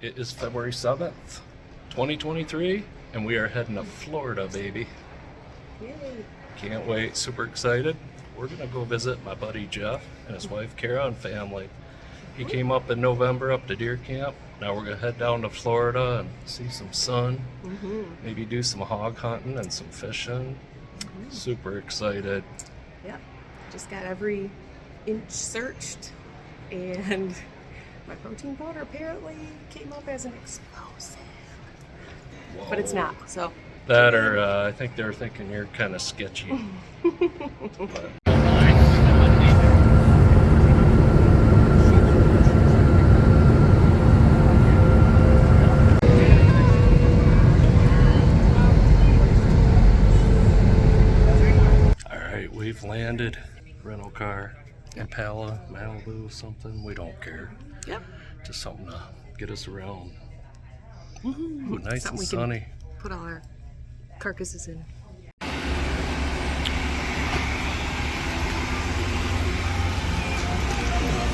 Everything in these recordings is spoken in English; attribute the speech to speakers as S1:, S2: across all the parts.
S1: It is February 7th, 2023, and we are heading to Florida, baby.
S2: Yay.
S1: Can't wait, super excited. We're gonna go visit my buddy Jeff and his wife Kara and family. He came up in November up to deer camp. Now we're gonna head down to Florida and see some sun, maybe do some hog hunting and some fishing. Super excited.
S2: Yep, just got every inch searched, and my protein powder apparently came up as an explosive.
S1: Whoa.
S2: But it's not, so.
S1: That or I think they're thinking you're kind of sketchy. But. Alright, we've landed. Rental car, Impala, Malibu, something, we don't care.
S2: Yep.
S1: Just something to get us around. Ooh, nice
S2: Something
S1: and sunny.
S2: Put all our carcasses in.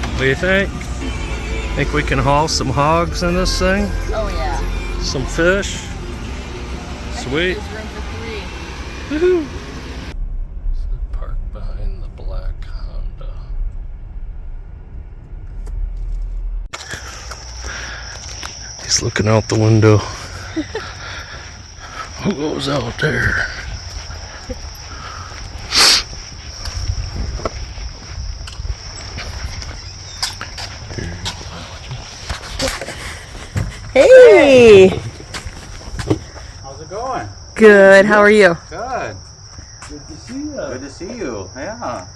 S1: What do you think? Think we can haul some hogs in this thing?
S3: Oh yeah.
S1: Some fish? Sweet.
S3: There's room for 3.
S1: Woohoo! Park behind the black Honda. He's looking out the window. Who goes out there?
S2: Hey!
S4: How's it going?
S2: Good, how are you?
S4: Good.
S1: Good to see you.
S4: Good to see you. Yeah.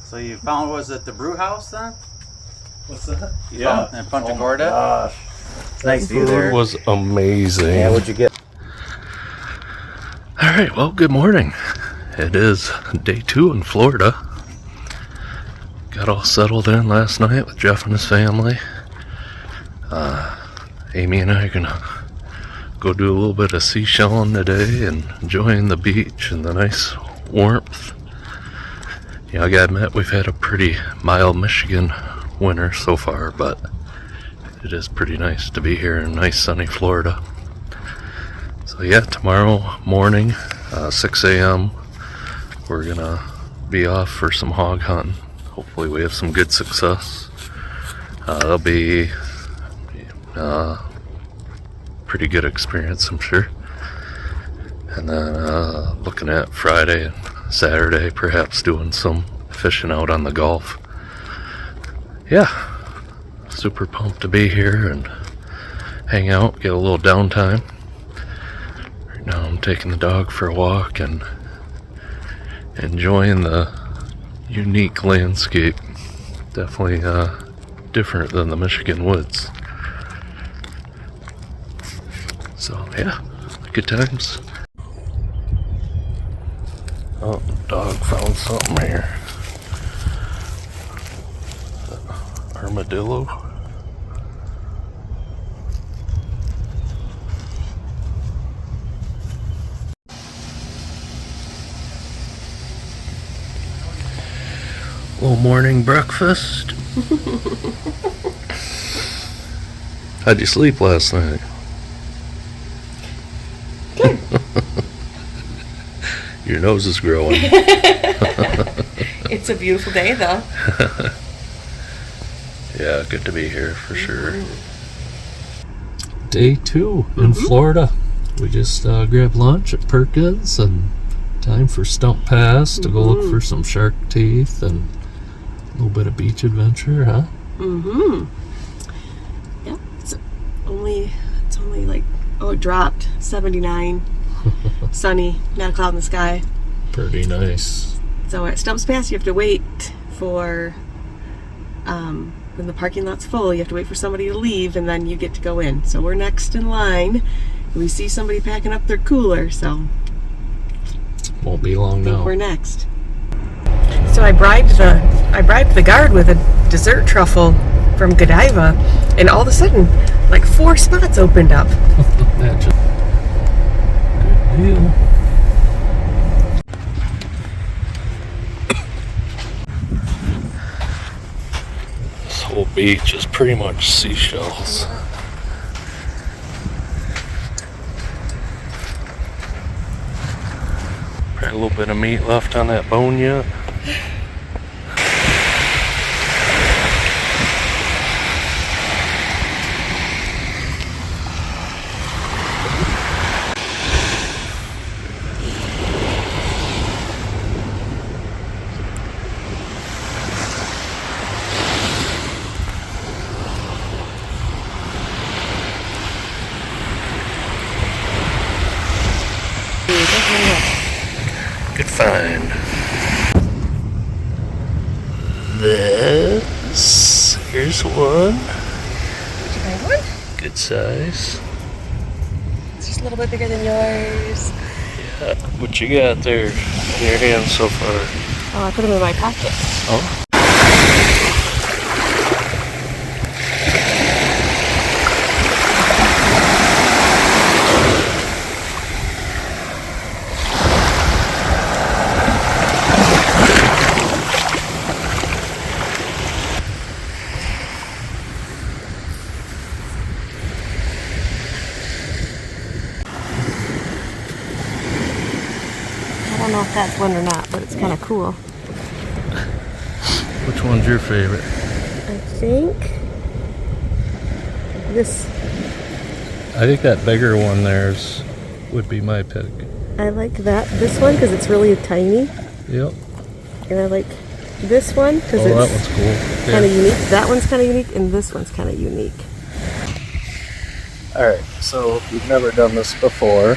S4: So you found, was it the brew house then?
S1: What's that?
S4: You found in Punta Gorda?
S1: Gosh.
S4: It's nice view there.
S1: Food was amazing.
S4: Yeah, what'd you get?
S1: Alright, well, good morning. It is day 2 in Florida. Got all settled in last night with Jeff and his family. Amy and I are gonna go do a little bit of seashelling today and enjoying the beach and the nice warmth. Yeah, I gotta admit, we've had a pretty mild Michigan winter so far, but it is pretty nice to be here in nice sunny Florida. So yeah, tomorrow morning, 6 a.m., we're gonna be off for some hog hunting. Hopefully we have some good success. That'll be pretty good experience, I'm sure. And then looking at Friday and Saturday, perhaps doing some fishing out on the Gulf. Yeah, super pumped to be here and hang out, get a little downtime. Right now I'm taking the dog for a walk and enjoying the unique landscape. Definitely different than the Michigan woods. So yeah, good times. Oh, dog found something here. Armadillo. Little morning breakfast. How'd you sleep last night?
S2: Good.
S1: Your nose is growing.
S2: It's a beautiful day though.
S1: Yeah, good to be here for sure. Day 2 in Florida. We just grabbed lunch at Perkins and time for Stump Pass to go look for some shark teeth and a little bit of beach adventure, huh?
S2: Yeah, it's only like, oh, it dropped 79. Sunny, not a cloud in the sky.
S1: Pretty nice.
S2: So at Stump's Pass, you have to wait for, when the parking lot's full, you have to wait for somebody to leave and then you get to go in. So we're next in line. We see somebody packing up their cooler, so
S1: Won't be long
S2: I think
S1: now.
S2: we're next. So I bribed the guard with a dessert truffle from Godiva, and all of a sudden, like 4 spots opened up.
S1: Imagine. Good deal. This whole beach is pretty much seashells. there a little bit of meat left on that bone yet? Good find. Here's one.
S2: Did you find one?
S1: Good size.
S2: It's just a little bit bigger than yours.
S1: Yeah, what you got there in your hand so far?
S2: Oh, I put them in my pocket.
S1: Oh.
S2: I don't know if that's one or not, but it's kind of cool.
S1: Which one's your favorite?
S2: I think this.
S1: I think that bigger one there's would be my pick.
S2: I like this one because it's really tiny,
S1: Yep.
S2: and I like this one because
S1: Oh, that
S2: it's
S1: one's cool.
S2: kind of
S1: Yeah.
S2: unique. That one's kind of unique, and this one's kind of unique.
S1: Alright, so if you've never done this before,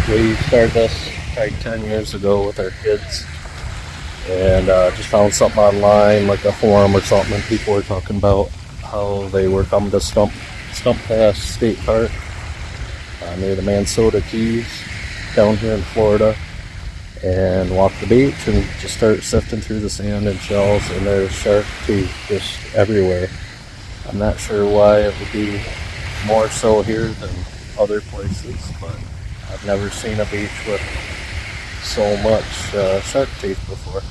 S1: we started this like 10 years ago with our kids, and just found something online, like a forum or something, and people were talking about how they were coming to Stump Pass State Park near the Mansoda Keys down here in Florida, and walk the beach and just start sifting through the sand and shells, and there's shark teeth just everywhere. I'm not sure why it would be more so here than other places, but I've never seen a beach with so much shark teeth before.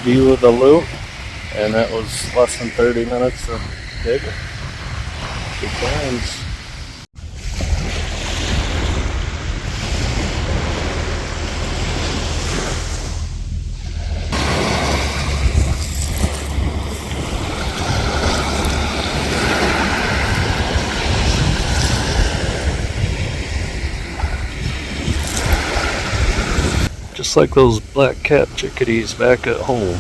S1: View of the loop, and that was less than 30 minutes of digging. Good times. Just like those black cap chickadees back at home.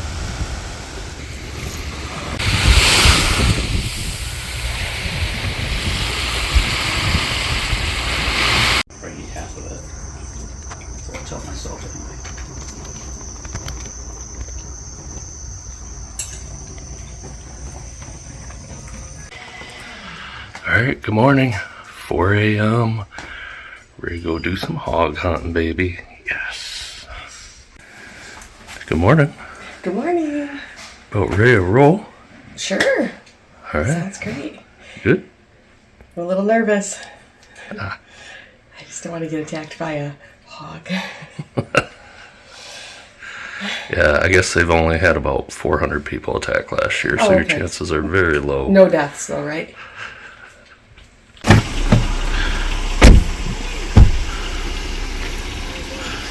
S4: Probably eat half of it. So I tell myself anyway.
S1: Alright, good morning. 4 a.m. We're gonna go do some hog hunting, baby. Yes. Good morning.
S2: Good morning.
S1: About ready to roll?
S2: Sure.
S1: Alright,
S2: Sounds great.
S1: good.
S2: I'm a little nervous. I just don't want to get attacked by a hog.
S1: Yeah, I guess they've only had about 400 people attack last year, so
S2: Oh,
S1: your
S2: okay.
S1: chances are very low.
S2: No deaths though, right?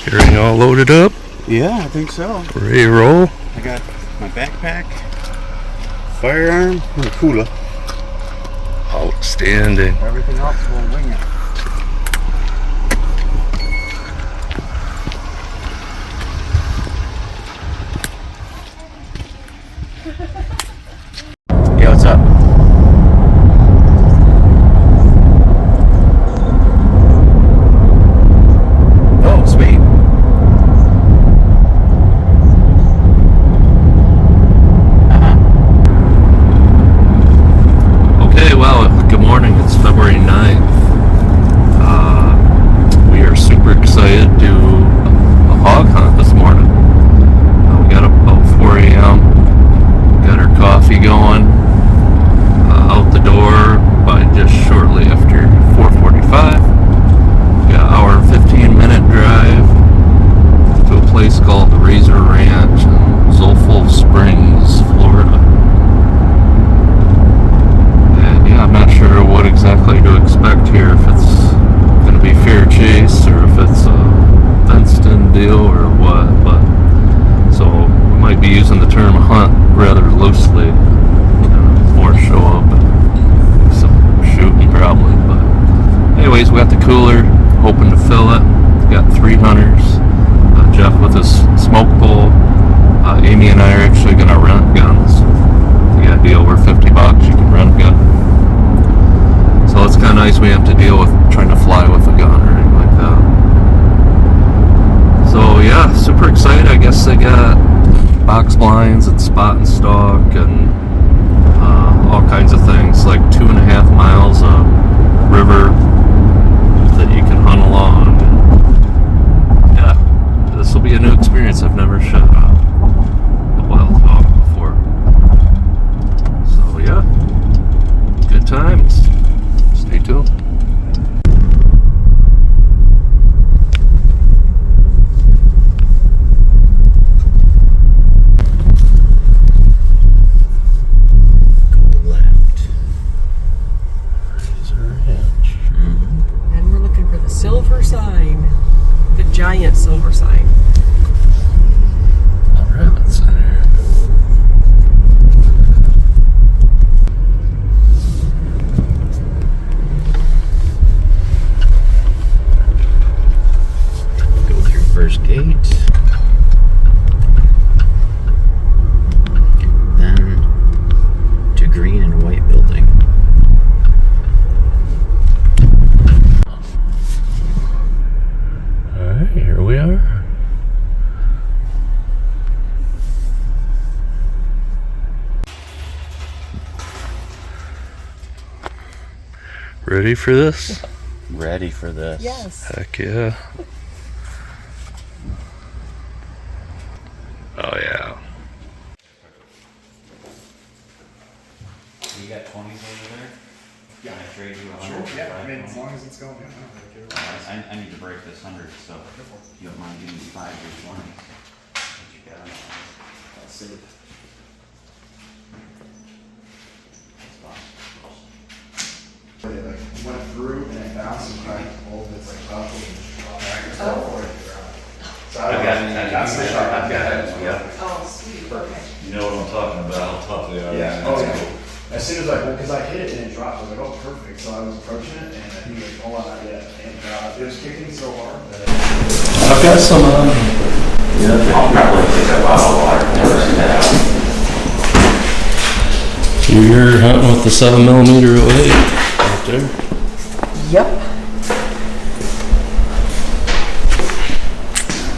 S1: Everything all loaded up?
S4: Yeah, I think so.
S1: Ready to roll?
S4: I got my backpack, firearm, and a cooler.
S1: Outstanding.
S4: Everything else will wing it. Yeah, what's up? Oh, sweet.
S1: Okay, well, good morning. It's February 9th. cooler, hoping to fill it. Got 3 hunters. Jeff with his smoke pole. Amy and I are actually going to rent guns. You got a deal where $50 you can rent a gun. So it's kind of nice we have to deal with trying to fly with a gun or anything like that. So yeah, super excited. I guess they got box blinds and spot and stalk and all kinds of things, like 2.5 miles of river that you can hunt along. Yeah, this will be a new experience. I've never shot a wild hog before. So yeah, good times. Stay tuned. Razzor Ranch.
S2: And we're looking for the silver sign. The giant silver sign.
S1: Rabbits in here.
S4: Go through first gate. Then to green and white building.
S1: Alright, here we are. Ready for this?
S4: Ready for this.
S2: Yes.
S1: Heck yeah. Oh yeah.
S4: You got 20s over there?
S5: Yeah.
S4: Can I trade you 100?
S5: Sure, yeah, I mean, as long as it's going down, I don't care.
S4: I need to break this 100, so if you don't mind giving me 5 or 20. What you got?
S5: Let's see. But it like went through and it bounced and cracked all of its like buckles and dropped back and stuff or it dropped. So
S4: I've got it.
S5: that's the shot I've got.
S4: Yeah.
S2: Oh, sweet. Okay.
S6: You know what I'm talking about, how tough they are.
S5: Yeah,
S6: That's
S5: oh yeah.
S6: cool.
S5: As soon as because I hit it and it dropped, I was like, oh, perfect. So I was approaching it and he was like, hold on, not yet. And it was kicking so hard that it.
S1: I've got some
S4: I'll probably pick up out of water.
S1: You're hunting with the 7mm 08 right there.
S2: Yep.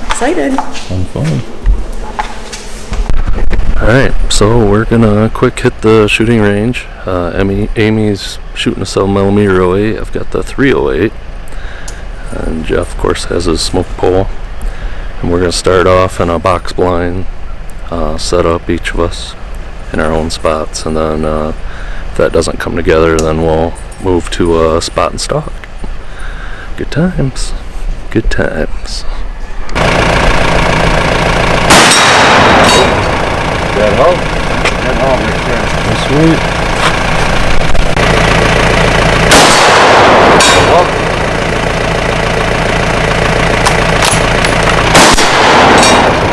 S2: Excited.
S1: Fun. Alright, so we're gonna quick hit the shooting range. Amy's shooting a 7mm 08. I've got the 308. And Jeff, of course, has his smoke pole. And we're gonna start off in a box blind set up, each of us in our own spots. And then if that doesn't come together, then we'll move to spot and stalk. Good times. Good times.
S4: Dead hog? Dead hog right there.
S1: Sweet.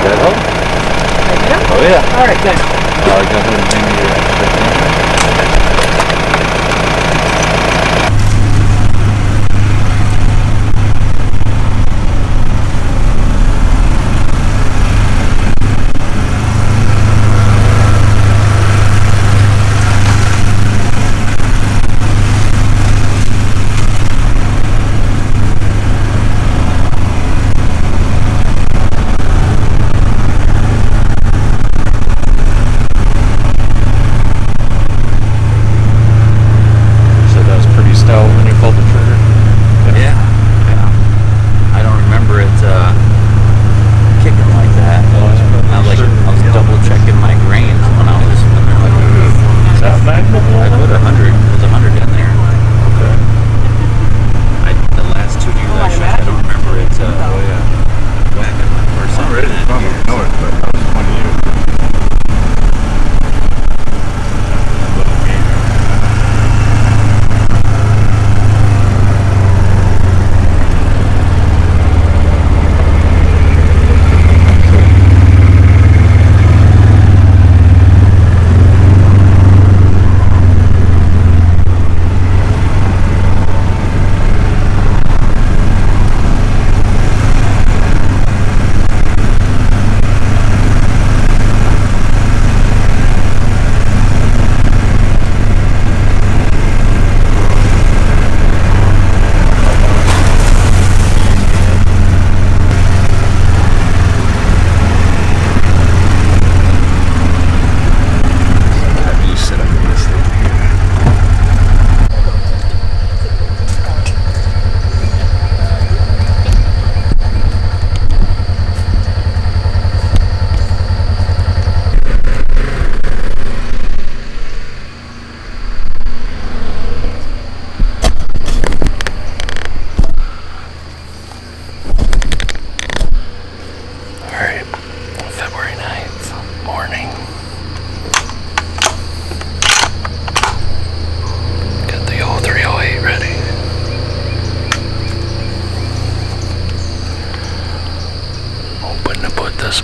S4: Dead hog? Oh yeah.
S2: All right, good.
S4: Go ahead and bring me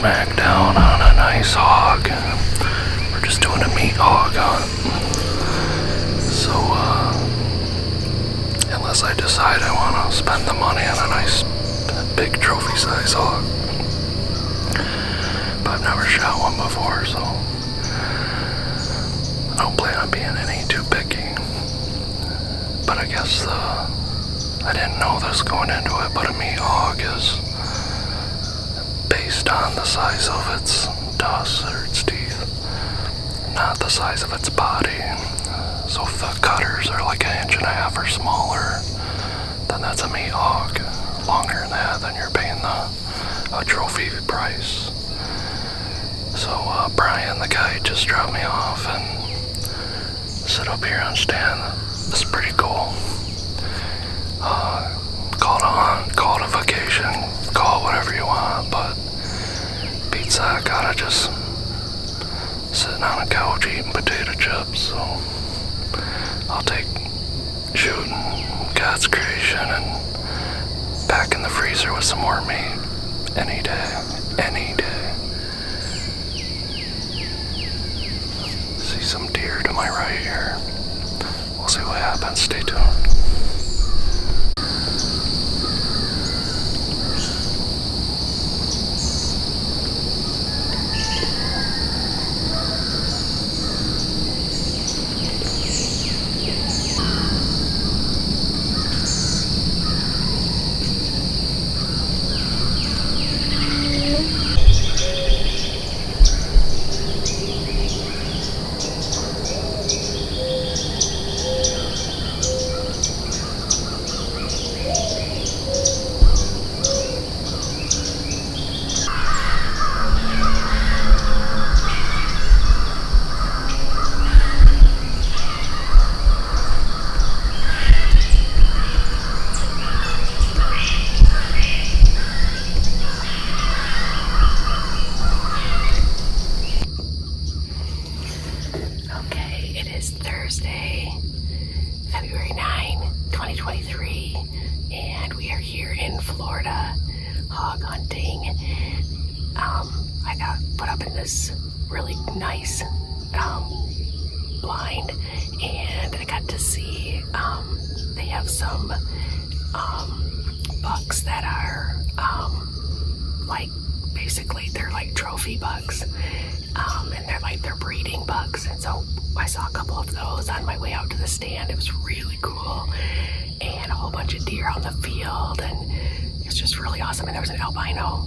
S1: smack down on a nice hog. We're just doing a meat hog hunt. So, unless I decide I want to spend the money on a nice big trophy size hog. But I've never shot one before, so I don't plan on being any too picky. But I guess I didn't know this going into it, but a meat hog is based on the size of its tusks or its teeth, not the size of its body. So if the cutters are like 1.5 inches or smaller, then that's a meat hog. Longer than that, then you're paying a trophy price. So Brian, the guy, just dropped me off and sit up here on stand. This is pretty cool. Call it a hunt, call it a vacation, call it whatever you want, but beats that, gotta just sitting on a couch eating potato chips. So I'll take shooting God's creation and back in the freezer with some more meat any day, any day. See some deer to my right here. We'll see what happens. Stay tuned.
S2: Thursday, February 9, 2023, and we are here in Florida, hog hunting. I got put up in this really nice blind, and I got to see they have some bucks that are like, basically they're like trophy bucks, and they're breeding bucks, and so I saw a couple of those on my way out to the stand. It was really cool, and a whole bunch of deer on the field, and it's just really awesome. And there was an albino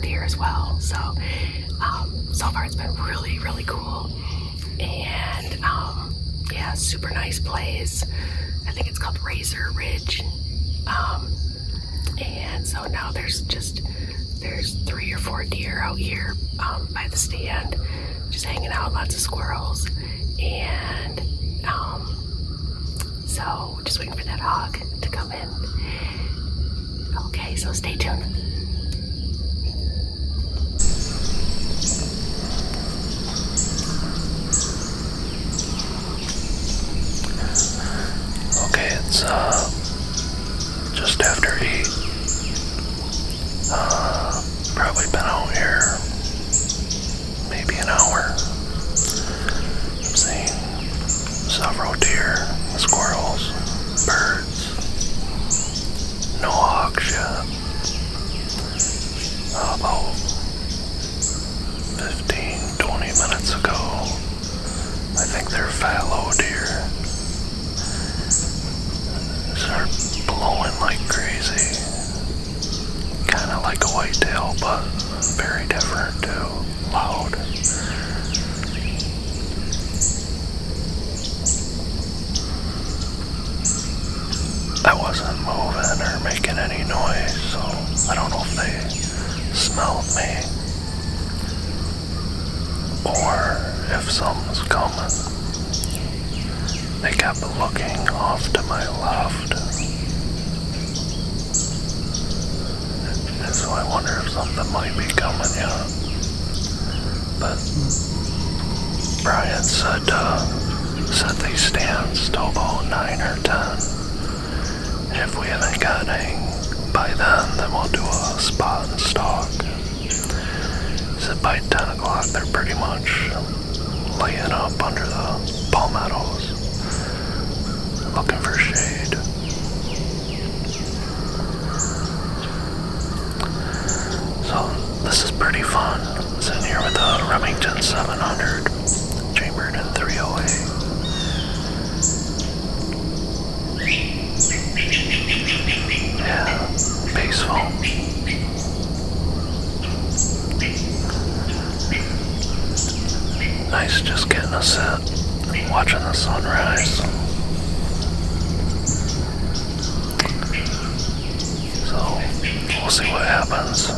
S2: deer as well. So so far it's been really, really cool, and yeah, super nice place. I think it's called Razzor Ridge, and so now there's 3 or 4 deer out here by the stand, just hanging out. Lots of squirrels, and so just waiting for that hog to come in. Okay, so stay tuned.
S1: Okay, it's just after 8. Probably been out here maybe an hour. I'm seeing several deer, squirrels, birds. No hogs yet. About 15-20 minutes ago, I think they're fallow deer. Start blowing like crazy. Kind of like a whitetail, but very different too. Loud. I wasn't moving or making any noise, so I don't know if they smelled me or if something's coming. They kept looking off to my left. So I wonder if something might be coming yet. But Brian said set these stands till about 9 or 10. And if we haven't got any by then we'll do a spot and stalk. that by 10 o'clock they're pretty much laying up under the palmettos, looking for shade. So this is pretty fun. Sitting here with a Remington 700, chambered in 308. Yeah, peaceful. Nice just getting a sit, watching the sunrise. So, we'll see what happens.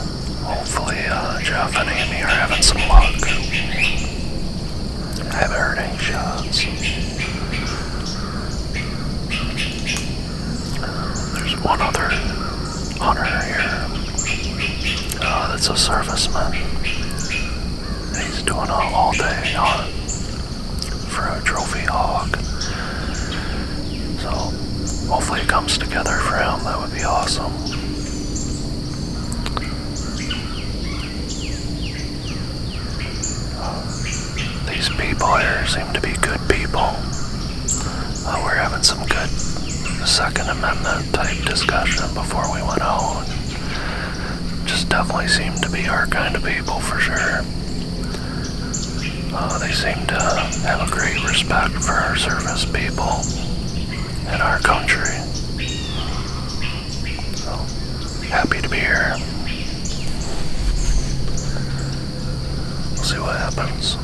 S1: Hopefully, Jeff and Amy are having some luck. I haven't heard any shots. There's one other hunter here. That's a serviceman. He's doing an all-day hunt for a trophy hog. So, hopefully it comes together for him. That would be awesome. These people here seem to be good people. We're having some good Second Amendment type discussion before we went out. Just definitely seem to be our kind of people for sure. They seem to have a great respect for our service people and our country. So, happy to be here. We'll see what happens.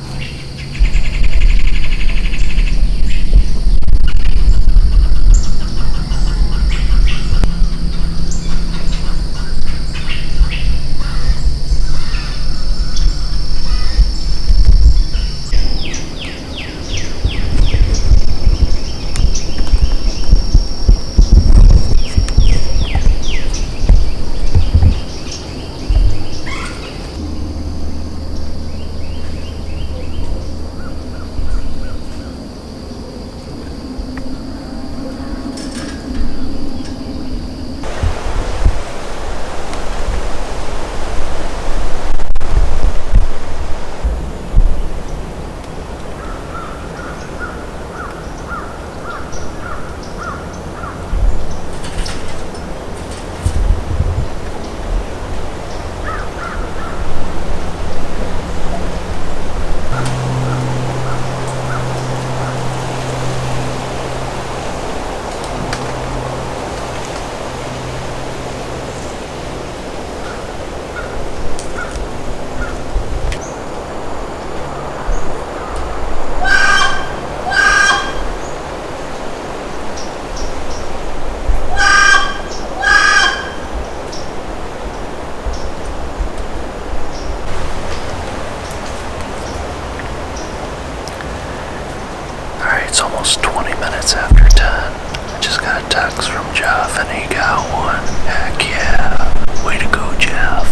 S1: It's almost 20 minutes after 10. I just got a text from Jeff and he got one. Heck yeah. Way to go, Jeff.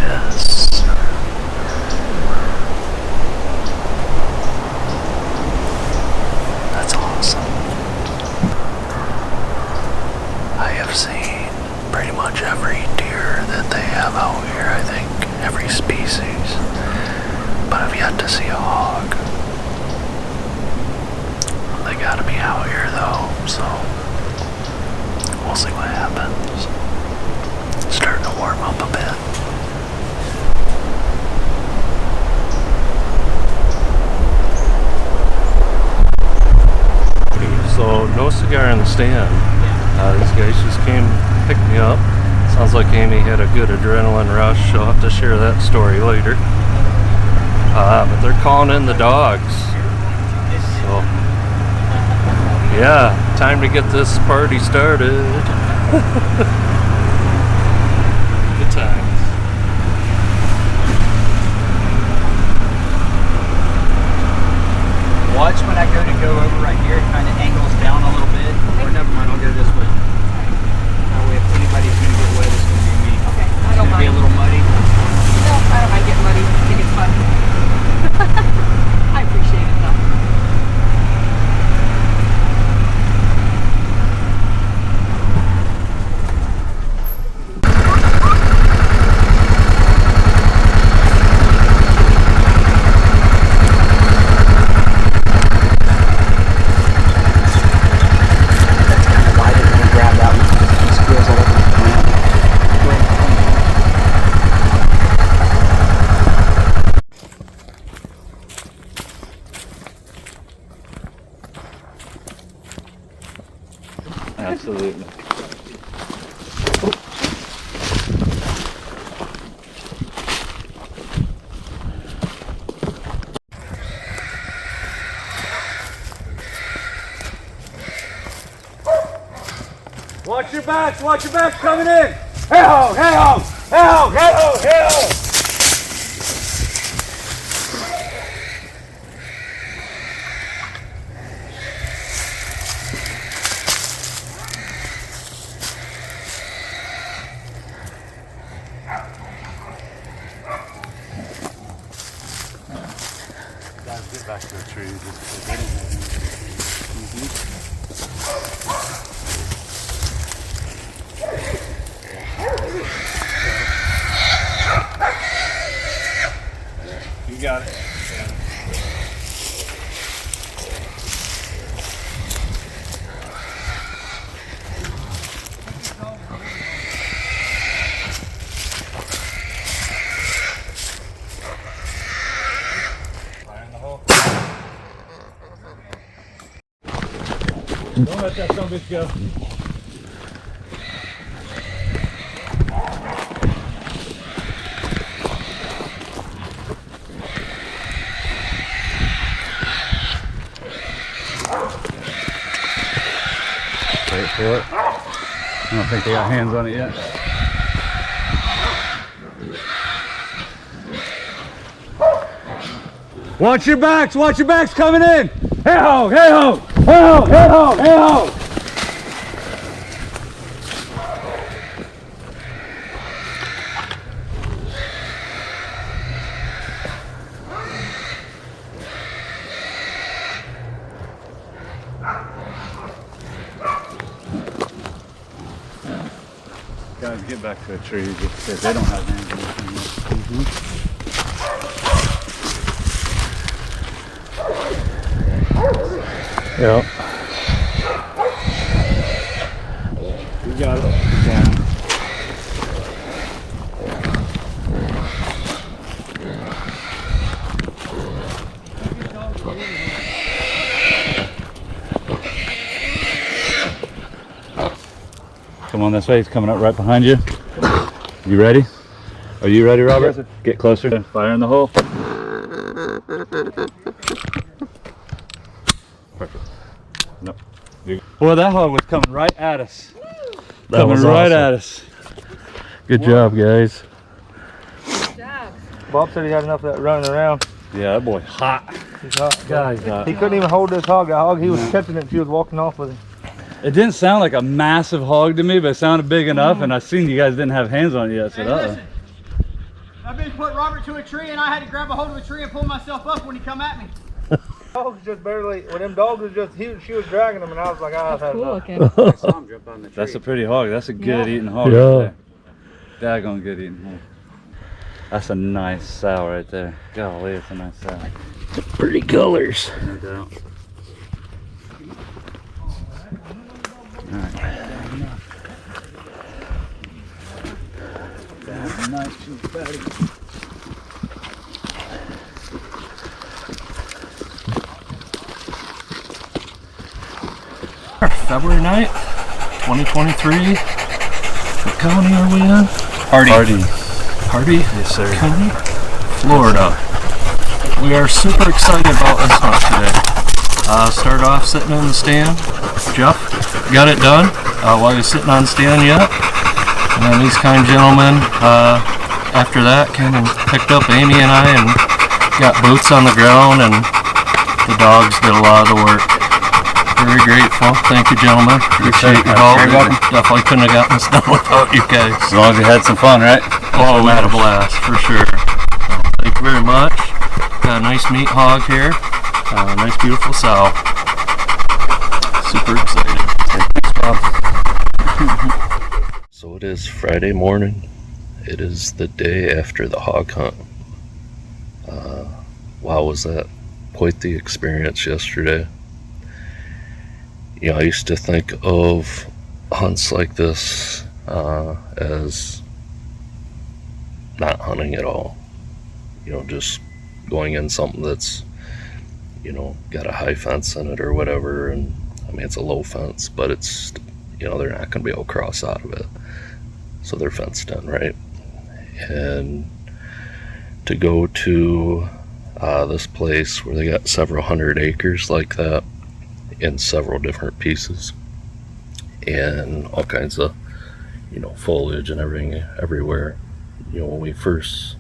S1: Yes. That's awesome. I have seen pretty much every deer that they have out here. I think every species. But I've yet to see a hog. They gotta be out here though, so we'll see what happens. It's starting to warm up a bit. So no cigar in the stand. These guys just came pick me up. Sounds like Amy had a good adrenaline rush. She'll have to share that story later. But they're calling in the dogs. So yeah, time to get this party started. Good times.
S4: Watch when I go over right here, it kind of angles down a little bit. Or never mind, I'll go this way. That way if anybody's going to get wet, it's going to be me.
S3: Okay, I
S4: It's
S3: don't
S4: going to be a
S3: mind.
S4: little muddy.
S3: No, I don't mind getting muddy. I think it's fun. I appreciate it though.
S6: Absolutely.
S4: Watch your backs coming in. Hey ho, hey ho, hey ho, hey ho, hey ho.
S6: Get back to the tree.
S4: You got it. Fire in the hole. Don't let that son of a bitch go.
S6: Wait for it. I don't think they got hands on it yet.
S4: Watch your backs coming in. Hey ho, hey ho, hey ho, hey ho, hey ho.
S6: Guys, get back to the tree just because they don't have hands on it.
S4: Yeah. You got it. Yeah.
S6: Come on this way, he's coming up right behind you. You ready? Are you ready, Robert?
S4: Yes, sir.
S6: Get closer. Fire in the hole. Perfect. Nope. Boy, that hog was coming right at us.
S1: That was
S6: right
S1: awesome.
S6: at us.
S1: Good job, guys.
S3: Good job.
S4: Bob said he had enough of that running around.
S6: Yeah, that boy hot.
S4: He's hot.
S6: Guys,
S4: He couldn't even hold this hog. That hog, he was catching it and she was walking off with him.
S6: it didn't sound like a massive hog to me, but it sounded big enough, and I seen you guys didn't have hands on it yet. I said, uh-oh.
S4: I've been put Robert to a tree and I had to grab a hold of a tree and pull myself up when he come at me. Dogs just barely, when them dogs was just, she was dragging them and I was like, oh, I've had
S3: Cool
S4: enough.
S3: looking.
S6: That's a pretty hog. That's a good eating hog
S1: Yeah.
S6: right there. Daggone good eating hog. That's a nice sow right there. Golly, it's a nice sow.
S1: Pretty colors.
S6: No doubt. Alright. That's a nice cheap fatty.
S1: February 9th, 2023. What county are we in?
S6: Hardy.
S1: Hardy? Yes, sir. County? Florida. We are super excited about this hunt today. Started off sitting in the stand. Jeff got it done while he was sitting on stand yet. And then these kind gentlemen, after that, came and picked up Amy and I and got boots on the ground, and the dogs did a lot of the work. Very grateful. Thank you, gentlemen. Appreciate your help. Definitely couldn't have gotten this done without you guys.
S6: As long as you had some fun, right?
S1: Oh, we had a blast, for sure. Thank you very much. Got a nice meat hog here. Nice, beautiful sow. Super excited. Thanks, Bob. So it is Friday morning. It is the day after the hog hunt. Wow, was that quite the experience yesterday. You know, I used to think of hunts like this as not hunting at all. You know, just going in something that's, you know, got a high fence in it or whatever. And I mean, it's a low fence, but it's, you know, they're not going to be able to cross out of it. So they're fenced in, right? And to go to this place where they got several hundred acres like that in several different pieces, and all kinds of, you know, foliage and everything everywhere. You know, when we first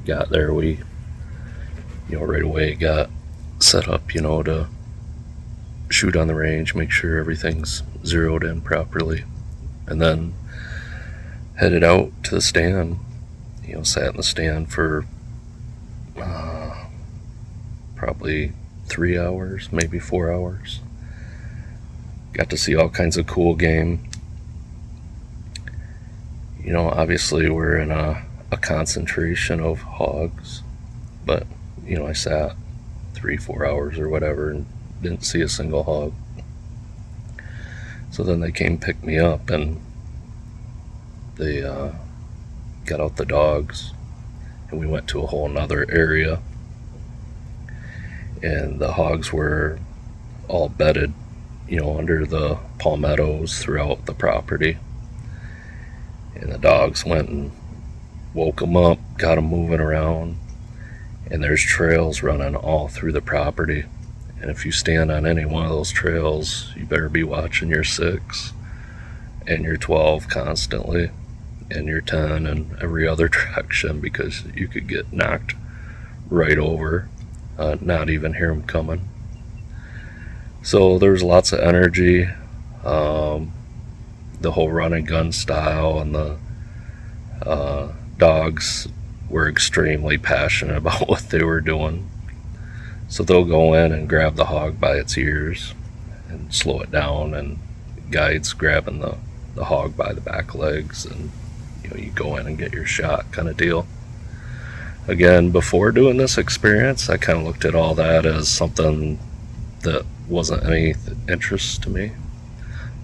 S1: got there, we, you know, right away got set up, you know, to shoot on the range, make sure everything's zeroed in properly, and then headed out to the stand. You know, sat in the stand for probably 3 hours, maybe 4 hours. Got to see all kinds of cool game. You know, obviously we're in a concentration of hogs, but, you know, I sat 3-4 hours or whatever and didn't see a single hog. So then they came pick me up, and they got out the dogs, and we went to a whole nother area, and the hogs were all bedded, you know, under the palmettos throughout the property. And the dogs went and woke them up, got them moving around, and there's trails running all through the property. And if you stand on any one of those trails, you better be watching your 6 and your 12 constantly, and your 10 and every other direction, because you could get knocked right over, not even hear them coming. So there's lots of energy, the whole run and gun style, and the dogs were extremely passionate about what they were doing. So they'll go in and grab the hog by its ears and slow it down, and guides grabbing the hog by the back legs, and, you know, you go in and get your shot kind of deal. Again, before doing this experience, I kind of looked at all that as something that wasn't any interest to me.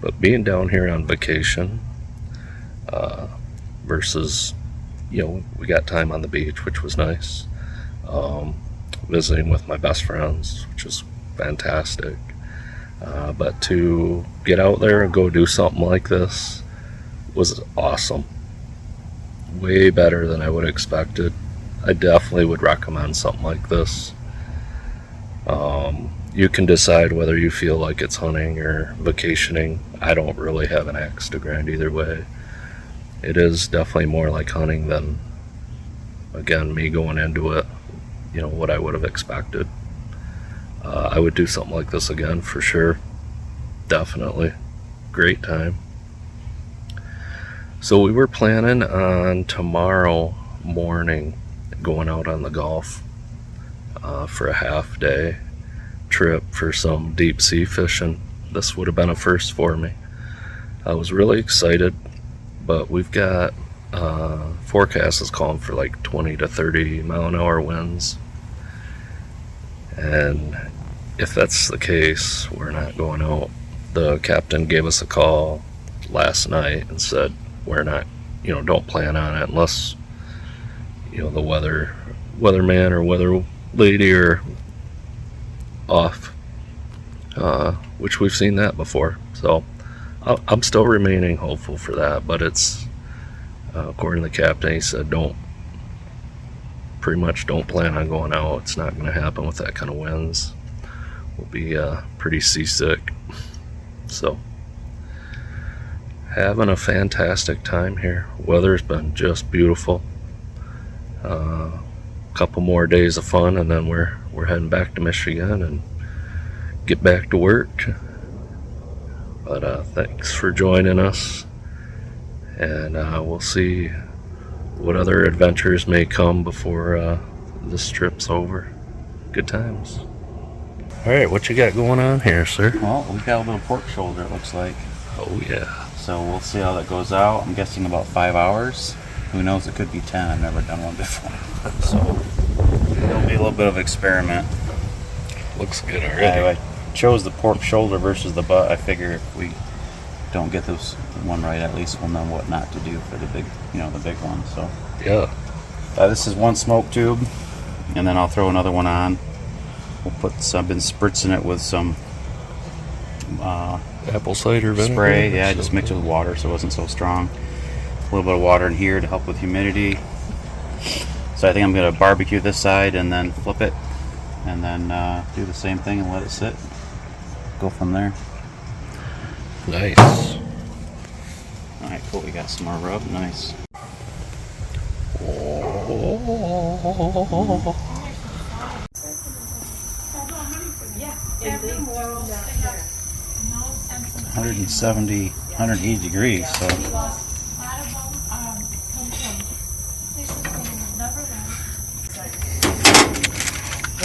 S1: But being down here on vacation, versus, you know, we got time on the beach, which was nice. Visiting with my best friends, which was fantastic. But to get out there and go do something like this was awesome. Way better than I would have expected. I definitely would recommend something like this. You can decide whether you feel like it's hunting or vacationing. I don't really have an axe to grind either way. It is definitely more like hunting than, again, me going into it, you know, what I would have expected. I would do something like this again for sure. Definitely. Great time. So we were planning on tomorrow morning going out on the Gulf for a half day trip for some deep sea fishing. This would have been a first for me. I was really excited, but we've got forecast is calling for like 20 to 30 mile an hour winds, and if that's the case, we're not going out. The captain gave us a call last night and said we're not, you know, don't plan on it unless, you know, the weatherman or weather lady are off, which we've seen that before. So I'm still remaining hopeful for that, but it's according to the captain, he said pretty much don't plan on going out. It's not going to happen with that kind of winds. We'll be pretty seasick. So having a fantastic time here. Weather's been just beautiful. Couple more days of fun, and then we're heading back to Michigan and get back to work. But thanks for joining us, and we'll see what other adventures may come before this trip's over. Good times. Alright, what you got going on here, sir?
S7: Well, we got a little pork shoulder, it looks like.
S1: Oh yeah.
S7: So we'll see how that goes out. I'm guessing about 5 hours. Who knows, it could be 10. I've never done one before. So it'll be a little bit of experiment.
S1: Looks good already.
S7: I chose the pork shoulder versus the butt. I figure if we don't get this one right, at least we'll know what not to do for the big, the big one. So
S1: Yeah.
S7: this is one smoke tube, and then I'll throw another one on. I've been spritzing it with some
S1: Apple cider vinegar.
S7: spray. Yeah, just mixed it with water so it wasn't so strong. A little bit of water in here to help with humidity. So I think I'm gonna barbecue this side and then flip it, and then do the same thing and let it sit. Go from there.
S1: Nice.
S7: All right, cool. We got some more rub. Nice.
S1: Oh.
S7: 170, 180 degrees. So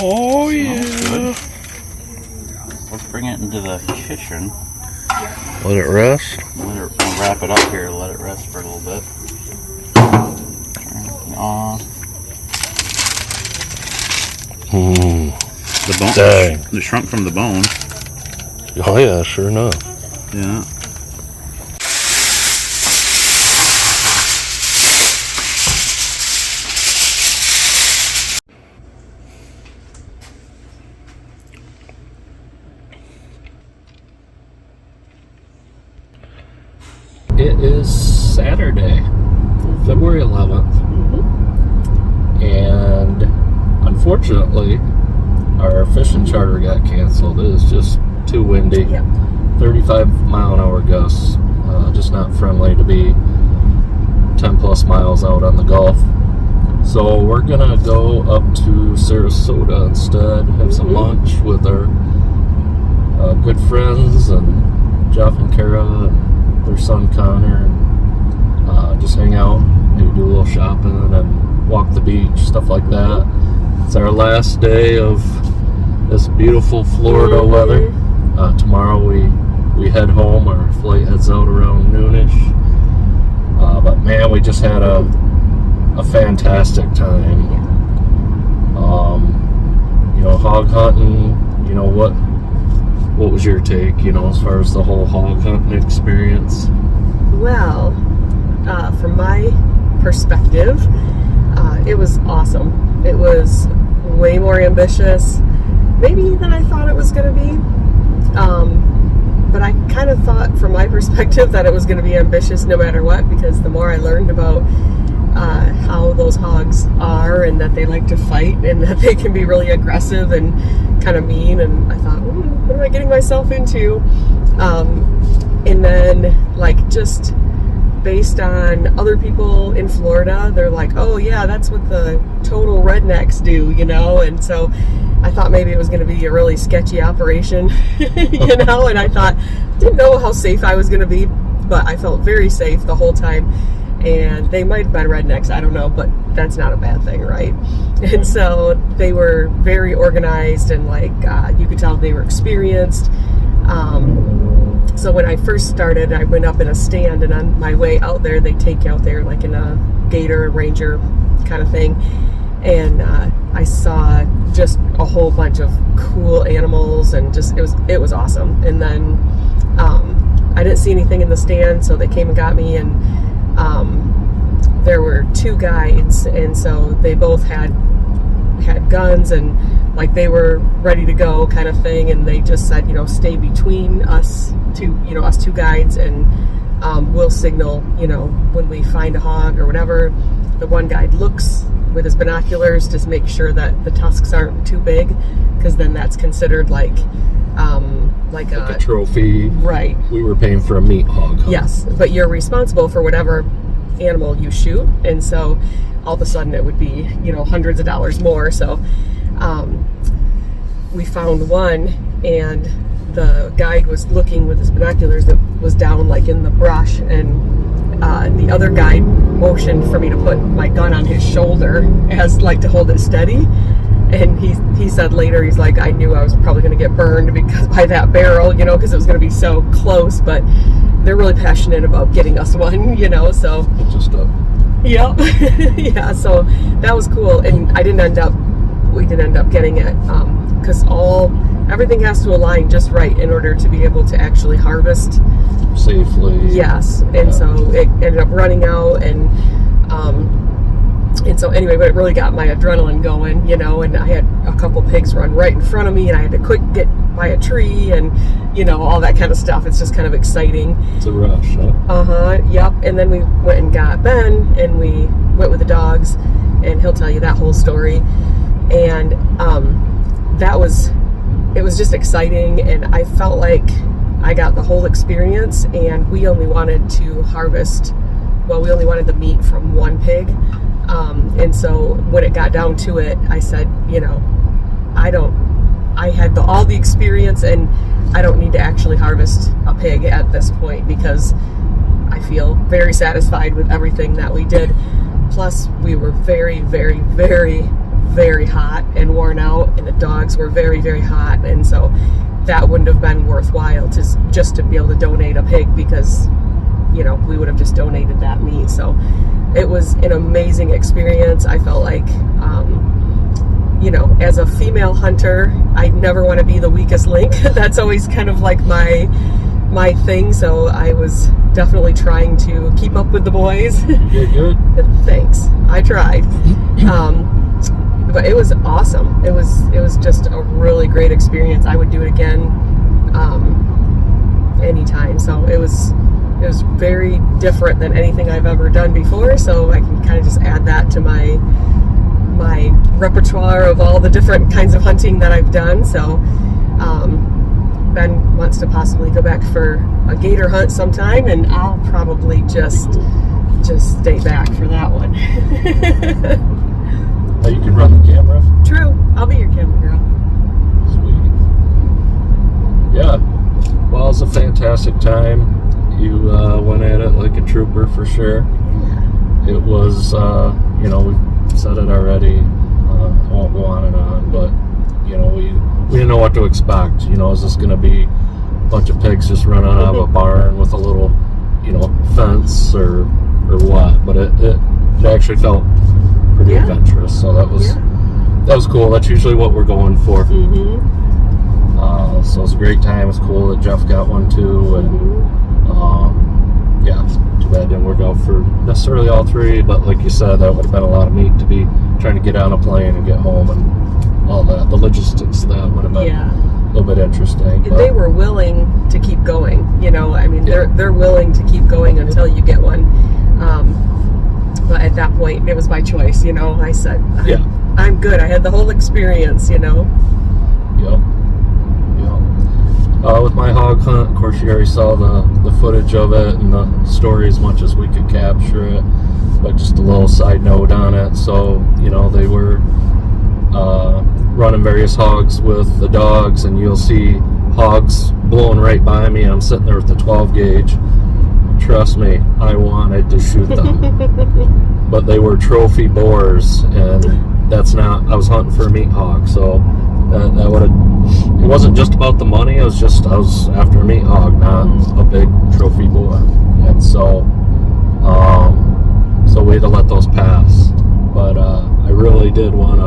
S1: Oh yeah.
S7: good. Let's bring it into the kitchen.
S1: Let it rest.
S7: We'll wrap it up here. Let it rest for a little bit. Turn it on. The bone.
S1: Dang.
S7: The shrunk from the bone.
S1: Oh yeah, sure enough.
S7: Yeah.
S1: It is Saturday, February 11th, and unfortunately, our fishing charter got canceled. It is just too windy.
S2: Yep.
S1: 35-mile-an-hour gusts. Just not friendly to be 10 plus miles out on the Gulf. So we're gonna go up to Sarasota instead, have some lunch with our good friends and Jeff and Kara and their son Connor, and just hang out, maybe do a little shopping and walk the beach, stuff like that. It's our last day of this beautiful Florida weather. Tomorrow we head home. Our flight heads out around noonish. But man, we just had a fantastic time. Hog hunting. What was your take? As far as the whole hog hunting experience.
S2: Well, from my perspective, it was awesome. It was way more ambitious, maybe than I thought it was going to be. But I kind of thought, from my perspective, that it was going to be ambitious no matter what, because the more I learned about how those hogs are, and that they like to fight, and that they can be really aggressive and kind of mean, and I thought, what am I getting myself into? And then, just based on other people in Florida, they're like, oh yeah, that's what the total rednecks do, and so I thought maybe it was going to be a really sketchy operation, and I didn't know how safe I was going to be, but I felt very safe the whole time. And they might have been rednecks, I don't know, but that's not a bad thing, right? And so they were very organized, and you could tell they were experienced. So when I first started, I went up in a stand, and on my way out there, they take you out there like in a Gator Ranger kind of thing. And I saw just a whole bunch of cool animals, and it was awesome. And then I didn't see anything in the stand, so they came and got me, and there were two guides, and so they both had guns, and they were ready to go kind of thing, and they just said, stay between us two guides, and we'll signal, when we find a hog or whatever. The one guide looks with his binoculars to make sure that the tusks aren't too big, because then that's considered like a
S1: trophy.
S2: Right.
S1: We were paying for a meat hog hunt.
S2: Yes, but you're responsible for whatever animal you shoot, and so all of a sudden it would be hundreds of dollars more. So we found one, and the guide was looking with his binoculars that was down in the brush, and the other guide motioned for me to put my gun on his shoulder as to hold it steady. And he said later, he's like, I knew I was probably going to get burned by that barrel, because it was going to be so close, but they're really passionate about getting us one, so.
S1: Just
S2: Yep. Yeah, so that was cool. And we didn't end up getting it, because everything has to align just right in order to be able to actually harvest
S1: safely.
S2: Yes. And so it ended up running out, and so anyway, but it really got my adrenaline going, and I had a couple pigs run right in front of me, and I had to by a tree and, you know, all that kind of stuff. It's just kind of exciting.
S1: It's a rush, huh?
S2: Yep. And then we went and got Ben, and we went with the dogs, and he'll tell you that whole story. And it was just exciting, and I felt like I got the whole experience, and we only wanted to harvest, well, we only wanted the meat from one pig. And so when it got down to it, I said, you know, I had all the experience, and I don't need to actually harvest a pig at this point, because I feel very satisfied with everything that we did. Plus, we were very, very, very, very hot and worn out, and the dogs were very, very hot, and so that wouldn't have been worthwhile just to be able to donate a pig, because, you know, we would have just donated that meat. So it was an amazing experience. I felt like, you know, as a female hunter, I never want to be the weakest link. That's always kind of like my thing. So I was definitely trying to keep up with the boys.
S1: You did good.
S2: Thanks. I tried. But it was awesome. It was just a really great experience. I would do it again anytime. So it was very different than anything I've ever done before. So I can kind of just add that to my repertoire of all the different kinds of hunting that I've done. So Ben wants to possibly go back for a gator hunt sometime, and I'll probably just stay back for that one.
S1: Oh, you can run the camera.
S2: True. I'll be your camera girl.
S1: Sweet. Yeah. Well, it was a fantastic time. You went at it like a trooper for sure.
S2: Yeah.
S1: It was, you know, we've said it already. I won't go on and on, but, you know, we didn't know what to expect. You know, is this going to be a bunch of pigs just running out of a barn with a little, you know, fence or what? But it actually felt pretty adventurous, so that was cool. That's usually what we're going for. So it was a great time. It's cool that Jeff got one too, and yeah, too bad it didn't work out for necessarily all three, but like you said, that would have been a lot of meat to be trying to get on a plane and get home and all that. The logistics of that would have been a little bit interesting. But
S2: they were willing to keep going, you know. I mean, they're willing to keep going until you get one. But at that point, it was my choice, you know. I said, I'm good. I had the whole experience, you know.
S1: Yep. With my hog hunt, of course, you already saw the footage of it and the story as much as we could capture it. But just a little side note on it. So, you know, they were running various hogs with the dogs, and you'll see hogs blowing right by me. I'm sitting there with the 12 gauge. Trust me, I wanted to shoot them. But they were trophy boars, and that's not, I was hunting for a meat hog, so that would have, it wasn't just about the money, I was after a meat hog, not a big trophy boar. And so we had to let those pass. But I really did want to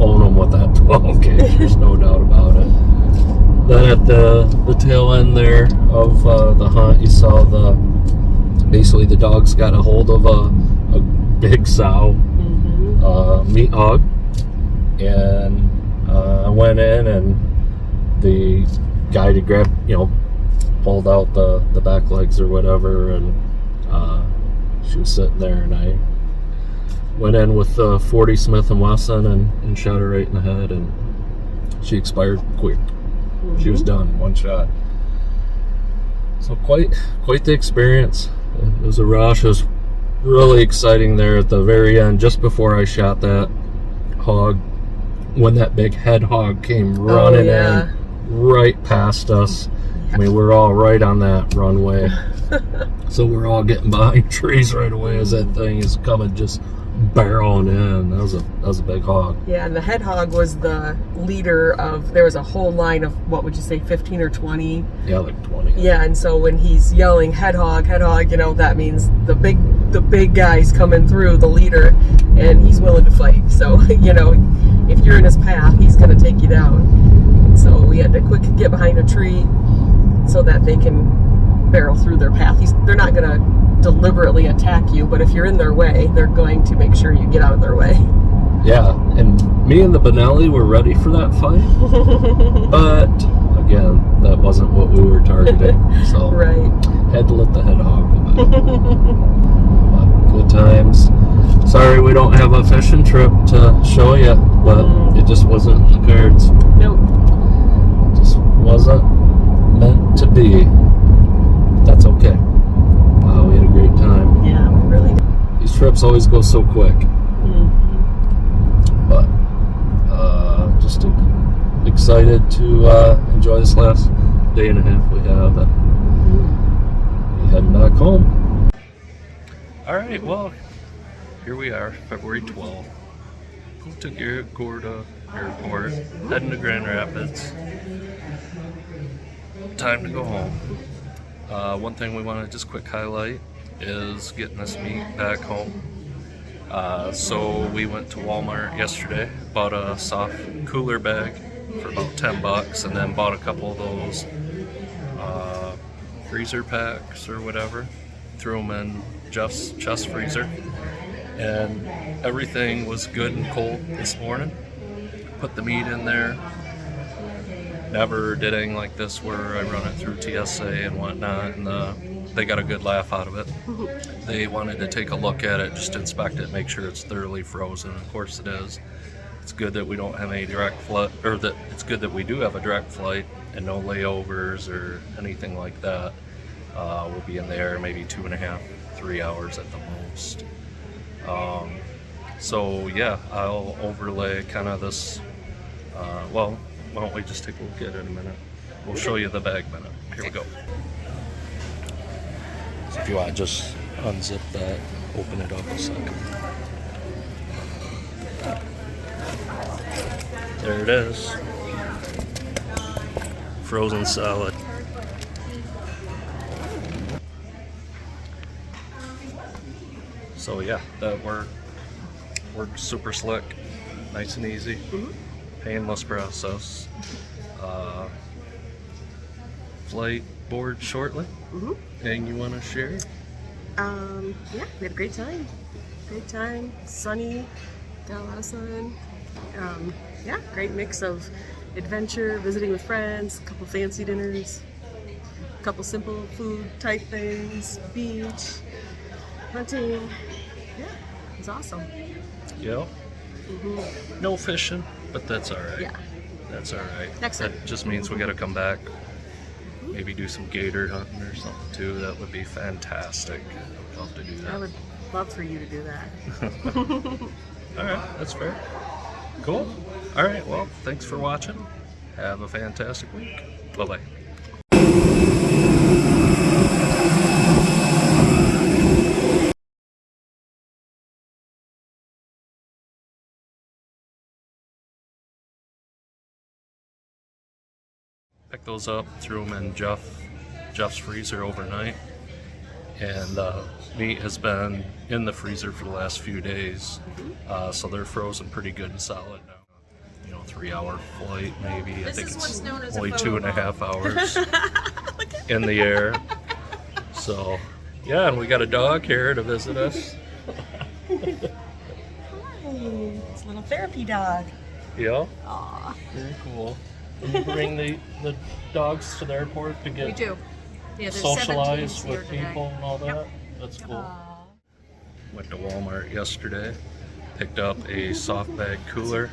S1: own them with that 12 gauge, there's no doubt about it. Then at the tail end there of the hunt, you saw basically the dogs got a hold of a big sow meat hog, and I went in, and the guy to grab, you know, pulled out the back legs or whatever, and she was sitting there, and I went in with the 40 Smith & Wesson and shot her right in the head, and she expired quick. She was done, one shot. So quite the experience. It was a rush. It was really exciting there at the very end, just before I shot that hog, when that big head hog came running in right past us. I mean, we're all right on that runway. So we're all getting behind trees right away as that thing is coming, just barreling in. That was a big hog.
S2: Yeah, and the head hog was the leader of, there was a whole line of, what would you say, 15 or 20?
S1: Yeah, like 20.
S2: Yeah, and so when he's yelling head hog, you know, that means the big guy's coming through, the leader, and he's willing to fight. So, you know, if you're in his path, he's going to take you down. So we had to quick get behind a tree so that they can barrel through their path. They're not going to deliberately attack you, but if you're in their way, they're going to make sure you get out of their way.
S1: Yeah, and me and the Benelli were ready for that fight, but again, that wasn't what we were targeting. So
S2: Right.
S1: had to let the head hog go back. But good times. Sorry we don't have a fishing trip to show you, but it just wasn't in the cards.
S2: Nope.
S1: Just wasn't meant to be. That's okay. Wow, we had a great time.
S2: Yeah, we really did.
S1: These trips always go so quick, but just excited to enjoy this last day and a half we have, and be heading back home. All right, well, here we are, February 12th. Punta Gorda Airport, heading to Grand Rapids. Time to go home. One thing we want to just quick highlight is getting this meat back home. So we went to Walmart yesterday, bought a soft cooler bag for about $10, and then bought a couple of those freezer packs or whatever. Threw them in Jeff's chest freezer, and everything was good and cold this morning. Put the meat in there. Never did anything like this where I run it through TSA and whatnot, and they got a good laugh out of it. They wanted to take a look at it, just inspect it, make sure it's thoroughly frozen. Of course it is. It's good that we don't have any direct flight, or that it's good that we do have a direct flight and no layovers or anything like that. We'll be in there maybe 2.5, 3 hours at the most. So yeah, I'll overlay kind of this, well, why don't we just take a look at it in a minute. We'll show you the bag minute. Here we go. So if you want to just unzip that, open it up a second. There it is. Frozen salad. So yeah, that worked super slick, nice and easy, painless process. Flight board shortly. Anything you want to share?
S2: Yeah, we had a great time. Great time, sunny, got a lot of sun. Yeah, great mix of adventure, visiting with friends, a couple fancy dinners, a couple simple food type things, beach, hunting. Yeah, it was awesome.
S1: Yeah. No fishing, but that's all right.
S2: Yeah.
S1: That's all right.
S2: Next time.
S1: That just means we got to come back. Maybe do some gator hunting or something too. That would be fantastic. I'd love to do that.
S2: I would love for you to do that.
S1: All right, that's fair. Cool. All right, well, thanks for watching. Have a fantastic week. Bye-bye. Picked those up, threw them in Jeff's freezer overnight, and meat has been in the freezer for the last few days, so they're frozen pretty good and solid now. 3-hour flight maybe. I think it's only 2.5 hours in the air. So yeah, and we got a dog here to visit us.
S2: Hi, it's a little therapy dog.
S1: Yeah.
S2: Aw.
S1: Very cool. And you bring the dogs to the airport to get
S3: We do. Yeah, there's
S1: socialized
S3: 17 here
S1: with
S3: today.
S1: people and all that. That's cool. Went to Walmart yesterday, picked up a soft bag cooler